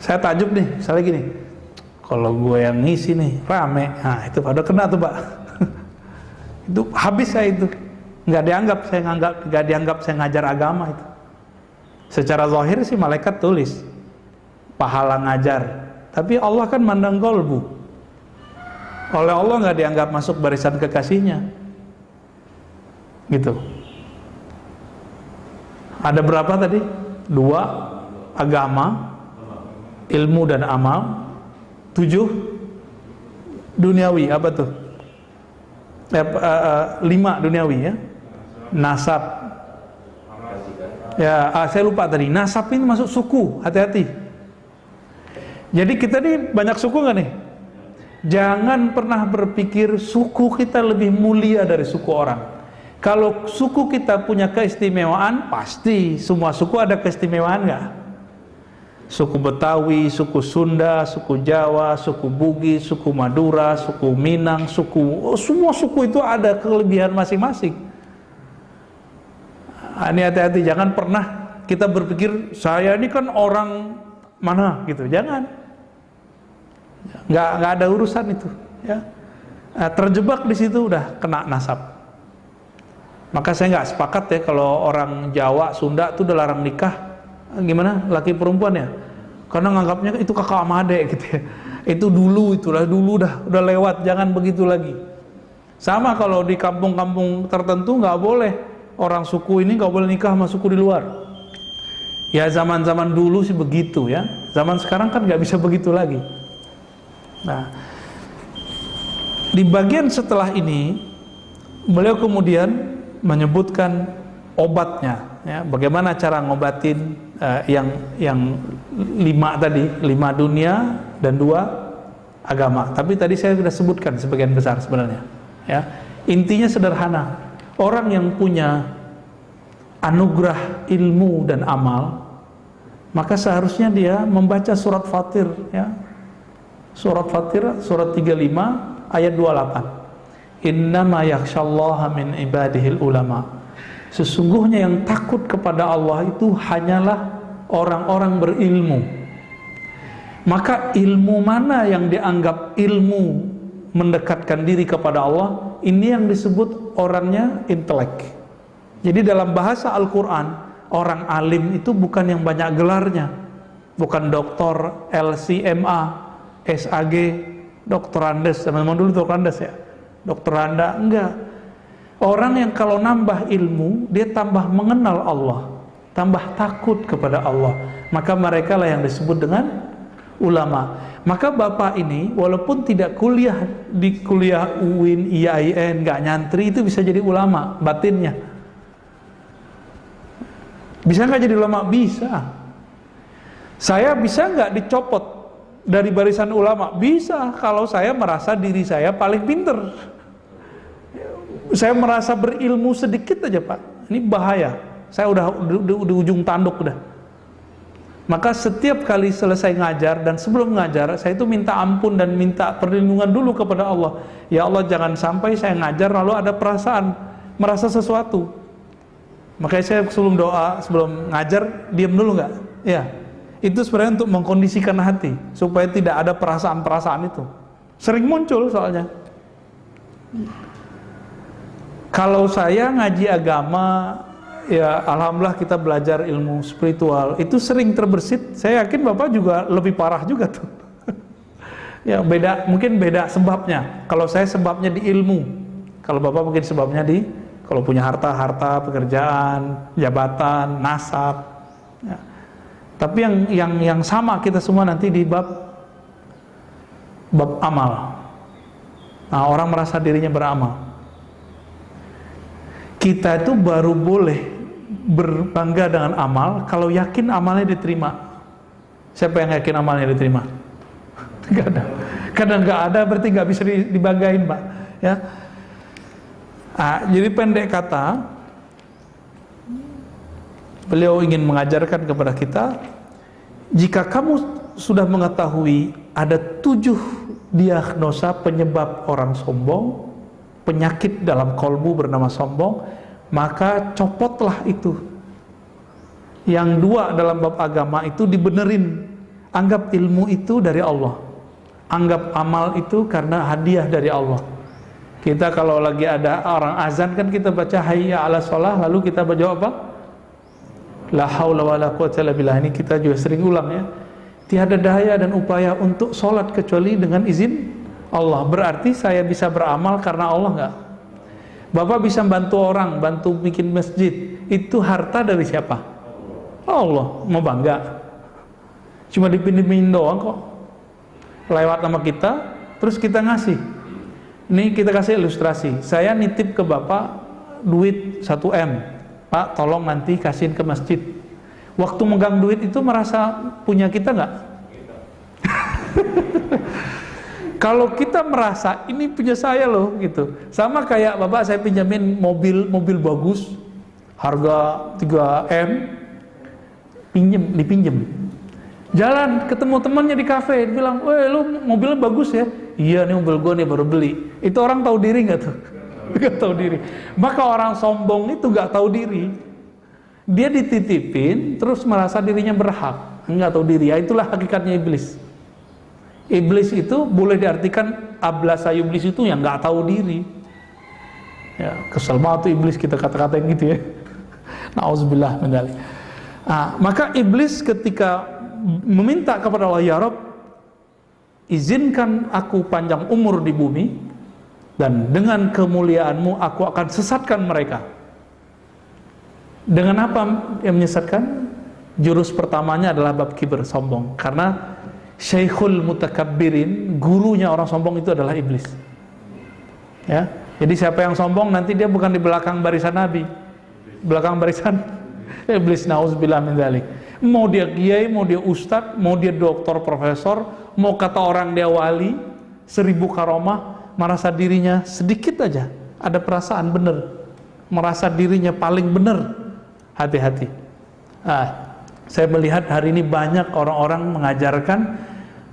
Saya takjub nih, misalnya gini, kalau gue yang ngisi nih rame, nah itu pada kena tuh Pak. Itu habis saya itu, nggak dianggap saya ngajar agama itu. Secara zahir sih malaikat tulis pahala ngajar, tapi Allah kan mandang kolbu. Oleh Allah nggak dianggap masuk barisan kekasihnya, gitu. Ada berapa tadi? 2, agama, ilmu dan amal. 7, duniawi, apa tuh? 5 duniawi ya. Nasab. Ya, saya lupa tadi. Nasab ini masuk suku, hati-hati. Jadi kita nih banyak suku nggak nih? Jangan pernah berpikir suku kita lebih mulia dari suku orang. Kalau suku kita punya keistimewaan, pasti semua suku ada keistimewaan nggak? Suku Betawi, suku Sunda, suku Jawa, suku Bugis, suku Madura, suku Minang, semua suku itu ada kelebihan masing-masing. Ini hati-hati, jangan pernah kita berpikir saya ini kan orang mana gitu, jangan. Nggak ada urusan itu, ya. Terjebak di situ udah kena nasab. Maka saya nggak sepakat ya kalau orang Jawa, Sunda itu udah larang nikah, gimana laki perempuan ya? Karena nganggapnya itu kakak sama adek gitu ya. Itu dulu udah lewat, jangan begitu lagi. Sama kalau di kampung-kampung tertentu nggak boleh orang suku ini nggak boleh nikah sama suku di luar. Ya zaman-zaman dulu sih begitu ya. Zaman sekarang kan nggak bisa begitu lagi. Nah, di bagian setelah ini beliau kemudian menyebutkan obatnya, ya, bagaimana cara ngobatin yang 5 tadi, 5 dunia dan 2 agama. Tapi tadi saya sudah sebutkan sebagian besar sebenarnya. Ya, intinya sederhana. Orang yang punya anugerah ilmu dan amal, maka seharusnya dia membaca surat Fatir, ya. Surat Fatir, surat 35 ayat 28. Innama yakhsyallaha min ibadihil ulama. Sesungguhnya yang takut kepada Allah itu hanyalah orang-orang berilmu. Maka ilmu mana yang dianggap ilmu mendekatkan diri kepada Allah, ini yang disebut orangnya intelek. Jadi dalam bahasa Al-Quran, orang alim itu bukan yang banyak gelarnya, bukan doktor, LCMA, SAG, doktorandes, teman-teman dulu doktorandes ya, doktoranda, enggak. Orang yang kalau nambah ilmu, dia tambah mengenal Allah, tambah takut kepada Allah, maka mereka lah yang disebut dengan ulama. Maka bapak ini walaupun tidak kuliah di kuliah UIN, IAIN, nggak nyantri, itu bisa jadi ulama batinnya. Bisa nggak jadi ulama? Bisa. Saya bisa nggak dicopot dari barisan ulama? Bisa, kalau saya merasa diri saya paling pinter. Saya merasa berilmu sedikit aja Pak, ini bahaya. Saya udah di ujung tanduk udah. Maka setiap kali selesai ngajar dan sebelum ngajar, saya itu minta ampun dan minta perlindungan dulu kepada Allah. Ya Allah, jangan sampai saya ngajar lalu ada perasaan merasa sesuatu. Makanya saya sebelum doa, sebelum ngajar, diam dulu nggak? Ya, itu sebenarnya untuk mengkondisikan hati supaya tidak ada perasaan-perasaan itu. Sering muncul soalnya. Kalau saya ngaji agama, ya alhamdulillah kita belajar ilmu spiritual, itu sering terbersit. Saya yakin Bapak juga lebih parah juga tuh. Ya beda, mungkin beda sebabnya. Kalau saya sebabnya di ilmu, kalau Bapak mungkin sebabnya di kalau punya harta, pekerjaan, jabatan, nasab. Ya. Tapi yang sama kita semua nanti di bab amal. Nah, orang merasa dirinya beramal. Kita itu baru boleh berbangga dengan amal kalau yakin amalnya diterima. Siapa yang yakin amalnya diterima? Gak ada. Kadang nggak ada berarti nggak bisa dibanggain, Pak. Ya. Jadi pendek kata, beliau ingin mengajarkan kepada kita, jika kamu sudah mengetahui ada 7 diagnosa penyebab orang sombong, penyakit dalam kolbu bernama sombong, maka copotlah itu. Yang 2 dalam bab agama itu dibenerin. Anggap ilmu itu dari Allah, anggap amal itu karena hadiah dari Allah. Kita kalau lagi ada orang azan kan kita baca hayya ala sholah, lalu kita baca apa? La haula wala quwwata illa billah. Ini kita juga sering ulang ya. Tiada daya dan upaya untuk sholat kecuali dengan izin Allah. Berarti saya bisa beramal karena Allah enggak? Bapak bisa bantu orang, bantu bikin masjid, itu harta dari siapa? Allah. Mau bangga? Cuma dipinjemin doang kok. Lewat nama kita, terus kita ngasih. Ini kita kasih ilustrasi. Saya nitip ke Bapak duit 1M. Pak, tolong nanti kasihin ke masjid. Waktu megang duit itu merasa punya kita nggak? Kalau kita merasa ini punya saya loh gitu. Sama kayak Bapak saya pinjamin mobil bagus, harga 3M, dipinjem. Jalan ketemu temannya di kafe, dia bilang, "Weh, lu mobilnya bagus ya?" "Iya, nih mobil gue nih baru beli." Itu orang tahu diri nggak tuh? Nggak tahu diri. Maka orang sombong itu nggak tahu diri. Dia dititipin, terus merasa dirinya berhak, nggak tahu diri. Ya, itulah hakikatnya iblis. Iblis itu boleh diartikan ablasa iblis itu yang nggak tahu diri. Ya, kesel banget tuh iblis kita kata-katain gitu ya. Nauzubillah min dzalik. Maka iblis ketika meminta kepada Allah, ya Rabb, izinkan aku panjang umur di bumi dan dengan kemuliaanmu aku akan sesatkan mereka. Dengan apa yang menyesatkan? Jurus pertamanya adalah bab kibir, sombong. Karena Syekhul Mutakabbirin, gurunya orang sombong itu adalah iblis. Ya, jadi siapa yang sombong nanti dia bukan di belakang barisan Nabi, belakang barisan iblis. Nauzubillah min dzalik. Mau dia kiai, mau dia ustadz, mau dia doktor, profesor, mau kata orang dia wali, 1000 karomah, merasa dirinya sedikit aja ada perasaan benar, merasa dirinya paling benar. Hati-hati. Saya melihat hari ini banyak orang-orang mengajarkan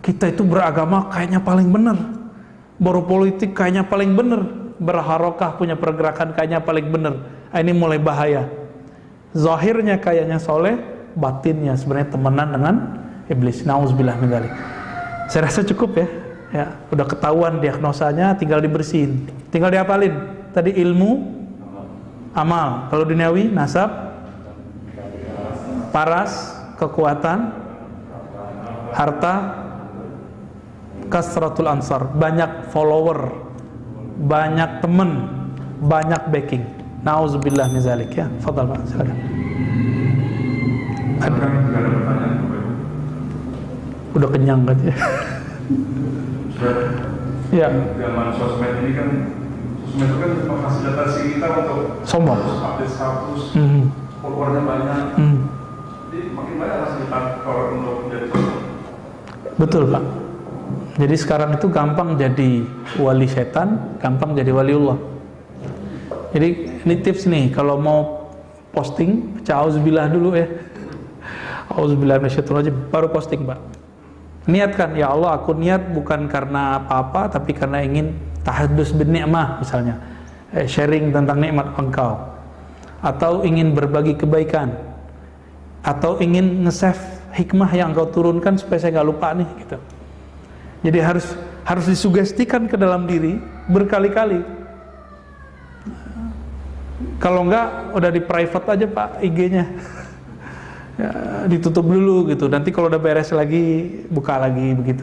kita itu beragama kayaknya paling benar, baru politik kayaknya paling benar, berharokah punya pergerakan kayaknya paling benar. Ini mulai bahaya. Zahirnya kayaknya soleh, batinnya sebenarnya temenan dengan iblis. Nauzubillah min dzalik. Saya rasa cukup ya. Ya, udah ketahuan diagnosanya, tinggal dibersihin, tinggal dihafalin. Tadi ilmu, amal. Kalau duniawi, nasab, paras, kekuatan, harta, kasratul ansar, banyak follower, banyak teman, banyak backing. Nauzubillah min zalik ya. Fadhal Pak, silakan. Ada pertanyaan Bapak Ibu? Udah kenyang katanya. Ya. Zaman sosmed ini kan, sosmed itu kan memfasilitasi kita untuk sombong, update status, followernya banyak. Jadi makin banyak fasilitator untuk menjadi sosmed. Betul Pak. Jadi sekarang itu gampang jadi wali setan, gampang jadi waliullah. Jadi ini tips nih, kalau mau posting, auzubillah dulu ya. Auzubillah minasyaitonir rajim, baru posting Pak. Niatkan, ya Allah aku niat bukan karena apa-apa, tapi karena ingin tahaddus bin ni'mah misalnya, sharing tentang nikmat Engkau, atau ingin berbagi kebaikan, atau ingin nge-save hikmah yang Engkau turunkan supaya saya nggak lupa nih gitu. Jadi harus disugestikan ke dalam diri berkali-kali. Kalau enggak udah di private aja Pak IG-nya. Ya, ditutup dulu gitu. Nanti kalau udah beres lagi buka lagi begitu.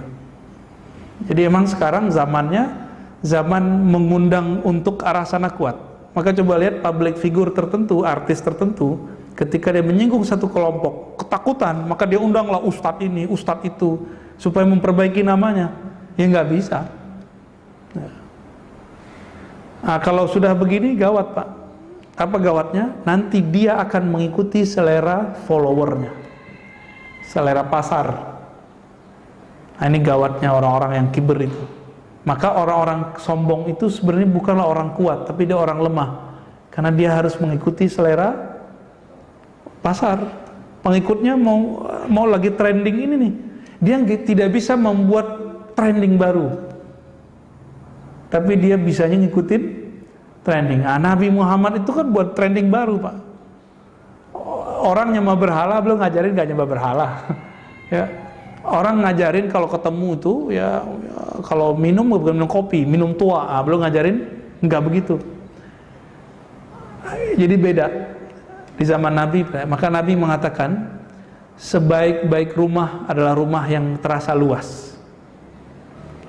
Jadi emang sekarang zamannya zaman mengundang untuk arah sana kuat. Maka coba lihat public figure tertentu, artis tertentu, ketika dia menyinggung satu kelompok ketakutan, maka dia undanglah ustadz ini, ustadz itu, supaya memperbaiki namanya. Ya nggak bisa. Nah, kalau sudah begini gawat Pak. Apa gawatnya? Nanti dia akan mengikuti selera followernya, selera pasar. Nah, ini gawatnya orang-orang yang kiber itu. Maka orang-orang sombong itu sebenarnya bukanlah orang kuat, tapi dia orang lemah. Karena dia harus mengikuti selera pasar. Pengikutnya mau lagi trending ini nih, dia tidak bisa membuat trending baru, tapi dia bisanya ngikutin trending. Nah, Nabi Muhammad itu kan buat trending baru Pak. Orang nyembah berhala belum ngajarin gak nyembah berhala. Ya, orang ngajarin kalau ketemu tuh ya kalau minum bukan minum kopi, minum tua. Belum ngajarin nggak begitu. Jadi beda di zaman Nabi. Maka Nabi mengatakan sebaik-baik rumah adalah rumah yang terasa luas.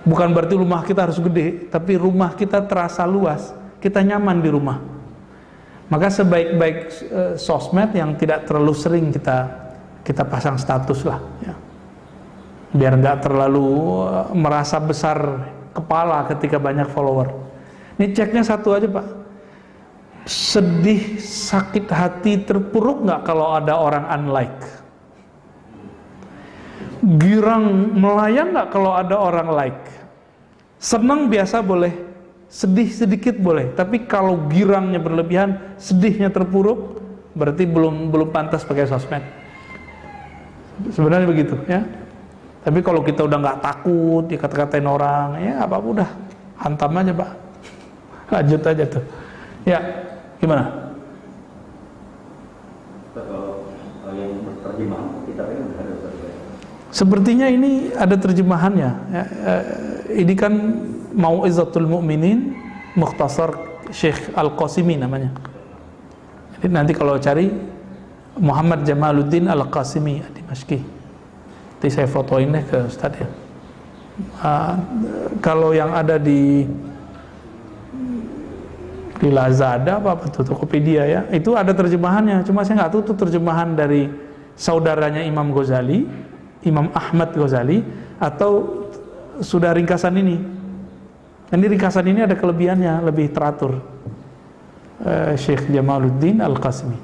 Bukan berarti rumah kita harus gede, tapi rumah kita terasa luas, kita nyaman di rumah. Maka sebaik-baik sosmed yang tidak terlalu sering kita pasang status lah, ya. Biar nggak terlalu merasa besar kepala ketika banyak follower. Ini ceknya satu aja Pak. Sedih, sakit hati, terpuruk nggak kalau ada orang unlike? Girang, melayang nggak kalau ada orang like? Senang biasa boleh, sedih sedikit boleh, tapi kalau girangnya berlebihan, sedihnya terpuruk, berarti belum pantas pakai sosmed. Sebenarnya begitu ya. Tapi kalau kita udah nggak takut dikata-katain orang, ya apa udah hantam aja Pak, lanjut aja tuh. Ya, gimana? Kalau yang terjemahan kita kan ada. Sepertinya ini ada terjemahannya. Ya, ini kan Mau'izatul Mu'minin, Mukhtasar Syekh Al-Qasimi namanya. Jadi nanti kalau cari Muhammad Jamaluddin Al-Qasimi Dimashqi, nanti saya fotoin deh ke Ustaz ya. Kalau yang ada di Lazada apa tuh Tokopedia ya, itu ada terjemahannya. Cuma saya nggak tahu itu terjemahan dari saudaranya Imam Ghazali, Imam Ahmad Ghazali, atau sudah ringkasan ini. Ini ringkasan ini ada kelebihannya, lebih teratur. Syekh Jamaluddin Al-Qasimi.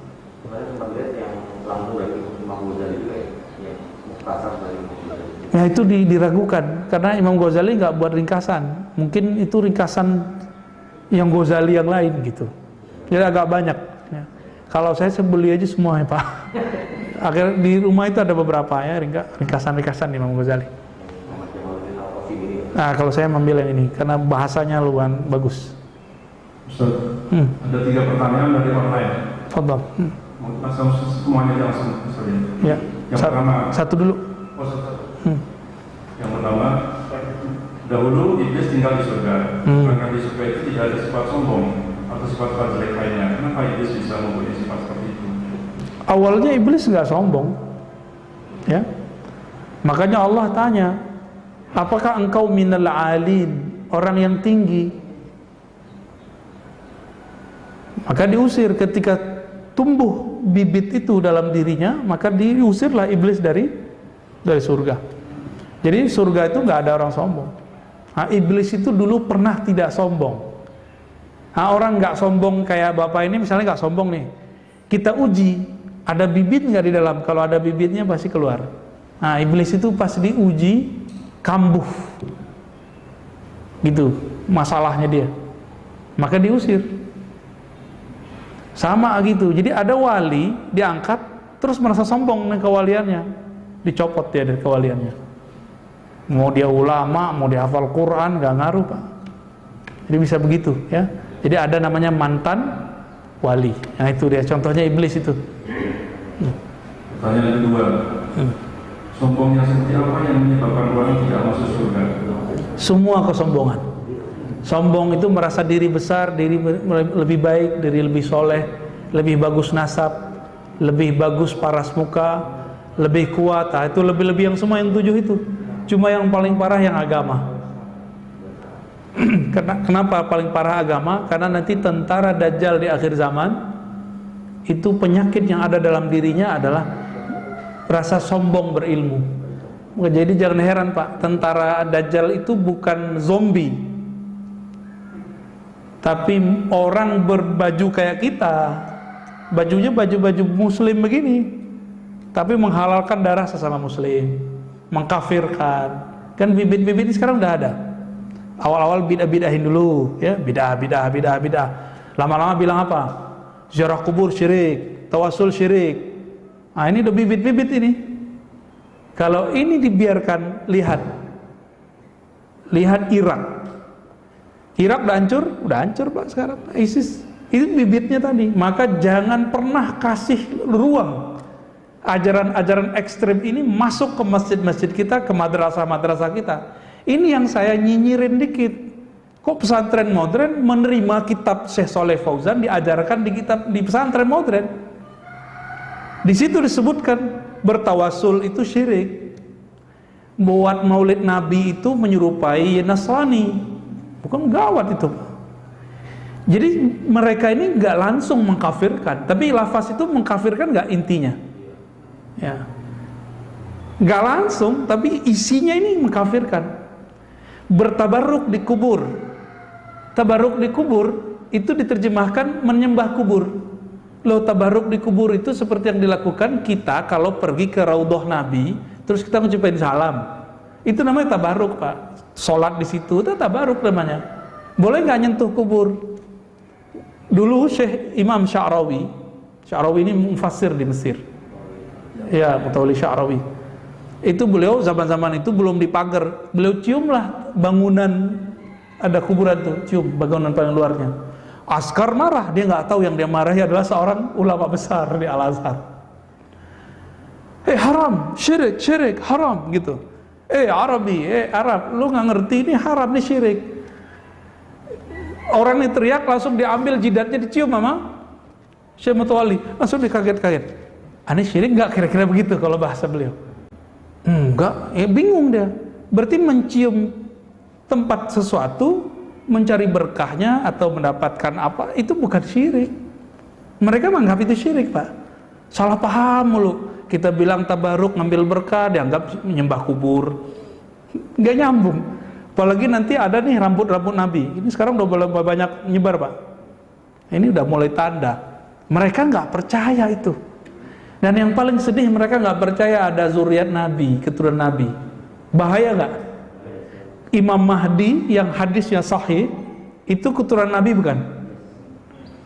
Ya itu diragukan karena Imam Ghazali nggak buat ringkasan. Mungkin itu ringkasan yang Ghazali yang lain gitu. Jadi agak banyak. Ya. Kalau saya beli aja semua ya Pak. Akhirnya di rumah itu ada beberapa ya ringkasan-ringkasan Imam Ghazali. Nah kalau saya ambil yang ini karena bahasanya lumayan bagus. Ustaz, ada 3 pertanyaan dari online. Fadhal. Langsung semuanya langsung saja. Ya. Yang pertama. Satu dulu. Oh, satu. Yang pertama, dahulu iblis tinggal di surga. Karena di surga itu tidak ada sifat sombong atau atau sifat-sifat jelek lainnya. Kenapa iblis bisa mempunyai sifat seperti itu? Awalnya iblis nggak sombong, ya. Makanya Allah tanya, apakah engkau minal alin, orang yang tinggi? Maka diusir ketika tumbuh bibit itu dalam dirinya, maka diusirlah iblis dari surga. Jadi surga itu nggak ada orang sombong. Nah, iblis itu dulu pernah tidak sombong. Nah, orang nggak sombong kayak bapak ini misalnya nggak sombong nih. Kita uji, ada bibit nggak di dalam? Kalau ada bibitnya pasti keluar. Nah, iblis itu pas diuji kambuh, gitu masalahnya dia. Maka diusir. Sama gitu. Jadi ada wali diangkat terus merasa sombong dengan kewaliannya, dicopot dia dari kewaliannya. Mau dia ulama, mau dia hafal Quran, gak ngaruh Pak. Jadi bisa begitu ya. Jadi ada namanya mantan wali. Nah itu dia contohnya iblis itu. Pertanyaan kedua, sombongnya seperti apa yang menyebabkan orang tidak masuk surga? Semua kesombongan. Sombong itu merasa diri besar, diri lebih baik, diri lebih soleh, lebih bagus nasab, lebih bagus paras muka, lebih kuat. Nah, itu lebih-lebih yang semua yang 7 itu. Cuma yang paling parah yang agama. Kenapa paling parah agama? Karena nanti tentara Dajjal di akhir zaman itu penyakit yang ada dalam dirinya adalah rasa sombong berilmu. Jadi jangan heran Pak, tentara Dajjal itu bukan zombie, tapi orang berbaju kayak kita, bajunya baju-baju muslim begini, tapi menghalalkan darah sesama muslim, mengkafirkan. Kan bibit-bibit ini sekarang udah ada. Awal-awal bidah-bidahin dulu, ya, bidah. Lama-lama bilang apa? Ziarah kubur syirik, tawasul syirik. Nah, ini udah bibit-bibit ini. Kalau ini dibiarkan, lihat Irak. Irak udah hancur Pak sekarang. ISIS itu bibitnya tadi. Maka jangan pernah kasih ruang ajaran-ajaran ekstrem ini masuk ke masjid-masjid kita, ke madrasah-madrasah kita. Ini yang saya nyinyirin dikit. Kok pesantren modern menerima kitab Syekh Saleh Fauzan diajarkan di pesantren modern? Di situ disebutkan bertawasul itu syirik. Buat maulid Nabi itu menyerupai Nasrani. Bukan gawat itu. Jadi mereka ini nggak langsung mengkafirkan, tapi lafaz itu mengkafirkan nggak intinya, ya, nggak langsung, tapi isinya ini mengkafirkan. Bertabarruk di kubur, tabarruk di kubur itu diterjemahkan menyembah kubur. Loh, tabarruk di kubur itu seperti yang dilakukan kita kalau pergi ke Raudhah Nabi, terus kita ngucapin salam. Itu namanya tabarruk Pak. Sholat di situ itu tabarruk namanya. Boleh nggak nyentuh kubur? Dulu Syekh Imam Sya'rawi ini mufassir di Mesir. Ya, Mutawalli Sya'rawi. Itu beliau zaman-zaman itu belum dipagar. Beliau ciumlah bangunan, ada kuburan tuh, cium bangunan paling luarnya. Askar marah, dia nggak tahu yang dia marahi adalah seorang ulama besar di Al-Azhar. Haram, syirik, haram gitu. Arabi, Arab, lu nggak ngerti ini haram, ini syirik. Orang ini teriak, langsung diambil jidatnya dicium sama Syekh Mutawalli, langsung dikaget-kaget. Ini syirik nggak, kira-kira begitu kalau bahasa beliau? Enggak, bingung dia. Berarti mencium tempat sesuatu, mencari berkahnya atau mendapatkan apa, itu bukan syirik. Mereka menganggap itu syirik Pak. Salah paham mulu. Kita bilang tabaruk ngambil berkah, dianggap menyembah kubur. Nggak nyambung. Apalagi nanti ada nih rambut-rambut Nabi. Ini sekarang udah mulai banyak nyebar Pak. Ini udah mulai tanda. Mereka nggak percaya itu. Dan yang paling sedih, mereka nggak percaya ada zuriat Nabi, keturunan Nabi. Bahaya nggak? Imam Mahdi yang hadisnya sahih itu keturunan Nabi bukan?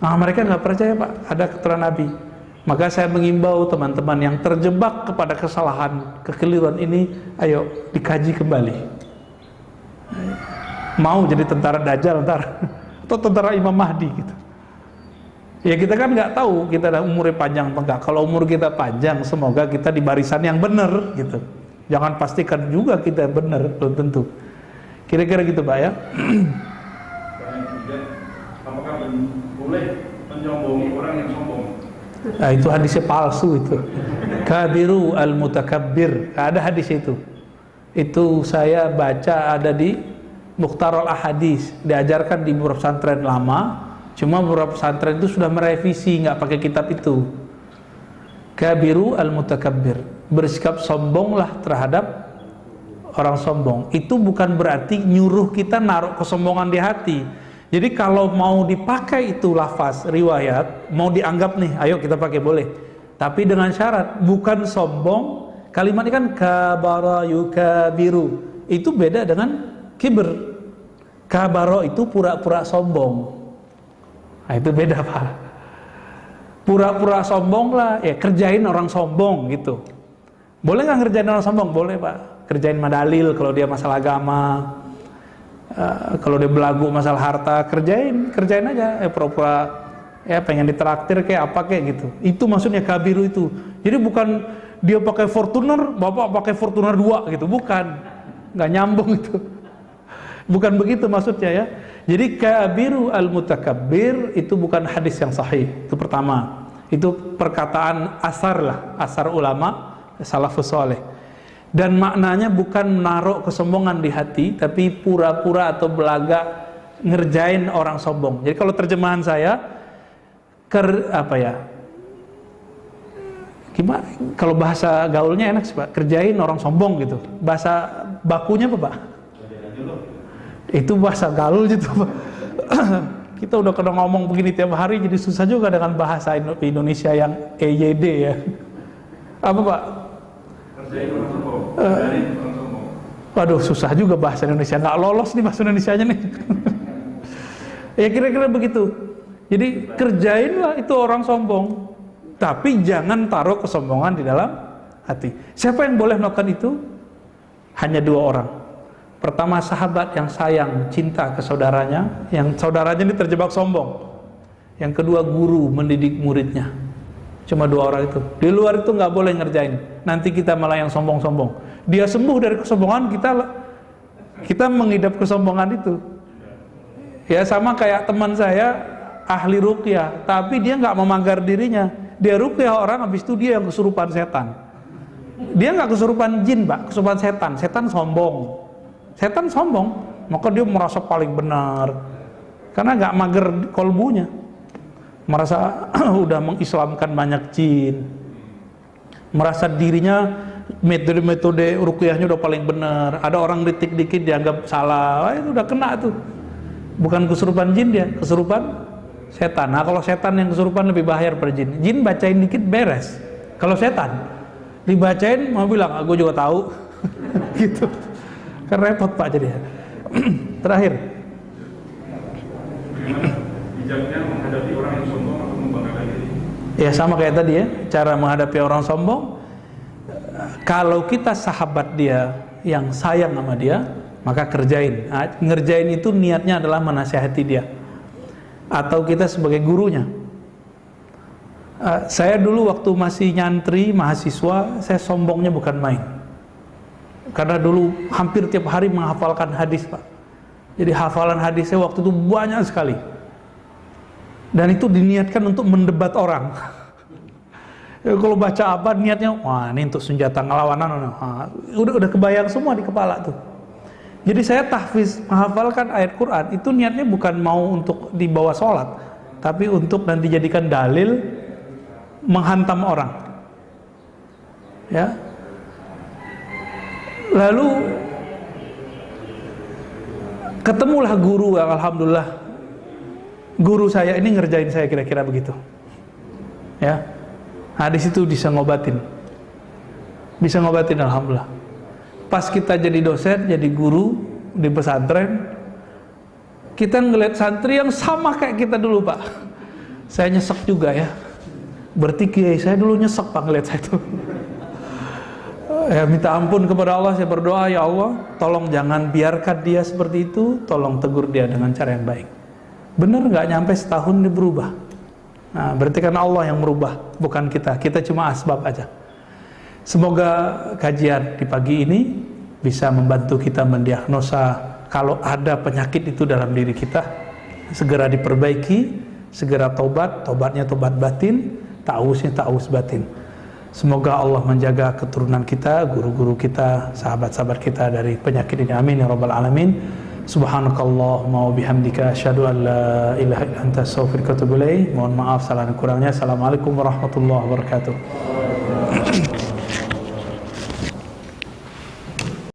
Nah, mereka nggak percaya Pak ada keturunan Nabi. Maka saya mengimbau teman-teman yang terjebak kepada kesalahan, kekeliruan ini, ayo dikaji kembali. Mau jadi tentara Dajjal ntar atau tentara Imam Mahdi gitu. Ya kita kan nggak tahu kita umurnya panjang apa enggak. Kalau umur kita panjang, semoga kita di barisan yang benar gitu. Jangan pastikan juga kita benar, belum tentu. Kira-kira gitu Pak ya. Apakah boleh menyombongi orang yang sombong. Nah, itu hadisnya palsu itu. Kabiru al-mutakabbir. Ada hadis itu. Itu saya baca ada di Mukhtarul Ahadis, diajarkan di beberapa pesantren lama. Cuma beberapa pesantren itu sudah merevisi, nggak pakai kitab itu. Kabiru al-mutakabbir, bersikap sombonglah terhadap orang sombong. Itu bukan berarti nyuruh kita naruh kesombongan di hati. Jadi kalau mau dipakai itu lafaz riwayat, mau dianggap nih, ayo kita pakai boleh. Tapi dengan syarat, bukan sombong. Kalimat ini kan kabara yukabiru. Itu beda dengan kibr. Kabaro itu pura-pura sombong. Nah, itu beda Pak. Pura-pura sombong lah, ya kerjain orang sombong gitu. Boleh nggak ngerjain orang sombong? Boleh Pak. Kerjain madalil kalau dia masalah agama. Kalau dia belagu masalah harta, kerjain aja. Pura-pura ya pengen ditraktir kayak apa kayak gitu. Itu maksudnya kabiru itu. Jadi bukan dia pakai Fortuner, bapak pakai Fortuner 2 gitu, bukan. Nggak nyambung itu. Bukan begitu maksudnya ya. Jadi kabiru al-mutakabbir itu bukan hadis yang sahih. Itu pertama. Itu perkataan asar lah, asar ulama salafus saleh. Dan maknanya bukan menaruh kesombongan di hati, tapi pura-pura atau belaga ngerjain orang sombong. Jadi kalau terjemahan saya gimana? Kalau bahasa gaulnya enak sih Pak, kerjain orang sombong gitu. Bahasa bakunya apa Pak? Itu bahasa gaul gitu Pak. Kita udah kena ngomong begini tiap hari, jadi susah juga dengan bahasa Indonesia yang EYD ya. Apa Pak? Kerjain orang sombong. Kerjain orang sombong. Waduh, susah juga bahasa Indonesia, nggak lolos nih bahasa Indonesianya nih. Ya kira-kira begitu. Jadi kerjainlah itu orang sombong, tapi jangan taruh kesombongan di dalam hati. Siapa yang boleh melakukan itu? Hanya 2 orang. Pertama, sahabat yang sayang, cinta ke saudaranya, yang saudaranya ini terjebak sombong. Yang kedua, guru mendidik muridnya. Cuma 2 orang itu. Di luar itu nggak boleh ngerjain. Nanti kita malah yang sombong-sombong. Dia sembuh dari kesombongan, kita mengidap kesombongan itu. Ya sama kayak teman saya ahli ruqyah, tapi dia nggak memagar dirinya. Dia ruqyah orang, habis itu dia yang kesurupan setan. Dia nggak kesurupan jin, Pak, kesurupan setan. Setan sombong. Setan sombong, maka dia merasa paling benar. Karena nggak mager kolbunya. Merasa udah mengislamkan banyak jin. Merasa dirinya metode ruqyahnya udah paling benar. Ada orang kritik dikit dianggap salah. Wah, itu udah kena tuh. Bukan kesurupan jin dia, kesurupan setan. Nah, kalau setan yang kesurupan lebih bahaya daripada jin. Jin bacain dikit beres. Kalau setan dibacain mau bilang, "Gue juga tahu." Gitu. Kan repot Pak jadi. Terakhir. Bijaknya menghadapi orang yang sombong atau membanggakan diri. Ya sama kayak tadi ya, cara menghadapi orang sombong. Kalau kita sahabat dia yang sayang sama dia, maka kerjain. Nah, ngerjain itu niatnya adalah menasihati dia. Atau kita sebagai gurunya. Saya dulu waktu masih nyantri, mahasiswa, saya sombongnya bukan main. Karena dulu hampir tiap hari menghafalkan hadis Pak. Jadi hafalan hadisnya waktu itu banyak sekali. Dan itu diniatkan untuk mendebat orang. Ya, kalau baca apa niatnya, wah ini untuk senjata ngelawanan. Udah kebayang semua di kepala tuh. Jadi saya tahfiz menghafalkan ayat Quran itu niatnya bukan mau untuk dibawa sholat, tapi untuk nanti dijadikan dalil menghantam orang. Ya. Lalu ketemulah guru yang alhamdulillah guru saya ini ngerjain saya kira-kira begitu. Ya. Nah, di situ bisa ngobatin alhamdulillah. Pas kita jadi dosen, jadi guru di pesantren, kita ngeliat santri yang sama kayak kita dulu Pak. Saya nyesek juga ya. Berarti kiai saya dulu nyesek Pak ngeliat saya tuh. Ya minta ampun kepada Allah, saya berdoa, ya Allah, tolong jangan biarkan dia seperti itu, tolong tegur dia dengan cara yang baik. Bener nggak nyampe setahun dia berubah. Nah, berarti kan Allah yang merubah, bukan kita. Kita cuma asbab aja. Semoga kajian di pagi ini bisa membantu kita mendiagnosa kalau ada penyakit itu dalam diri kita, segera diperbaiki, segera tobat, tobatnya tobat batin, ta'awuznya ta'awuz batin. Semoga Allah menjaga keturunan kita, guru-guru kita, sahabat-sahabat kita dari penyakit ini. Amin ya rabbal alamin. Subhanakallahumma wa bihamdika asyhadu an la ilaha illa anta astaghfiruka wa atubu ilaik. Mohon maaf salah dan kurangnya. Assalamualaikum warahmatullahi wabarakatuh.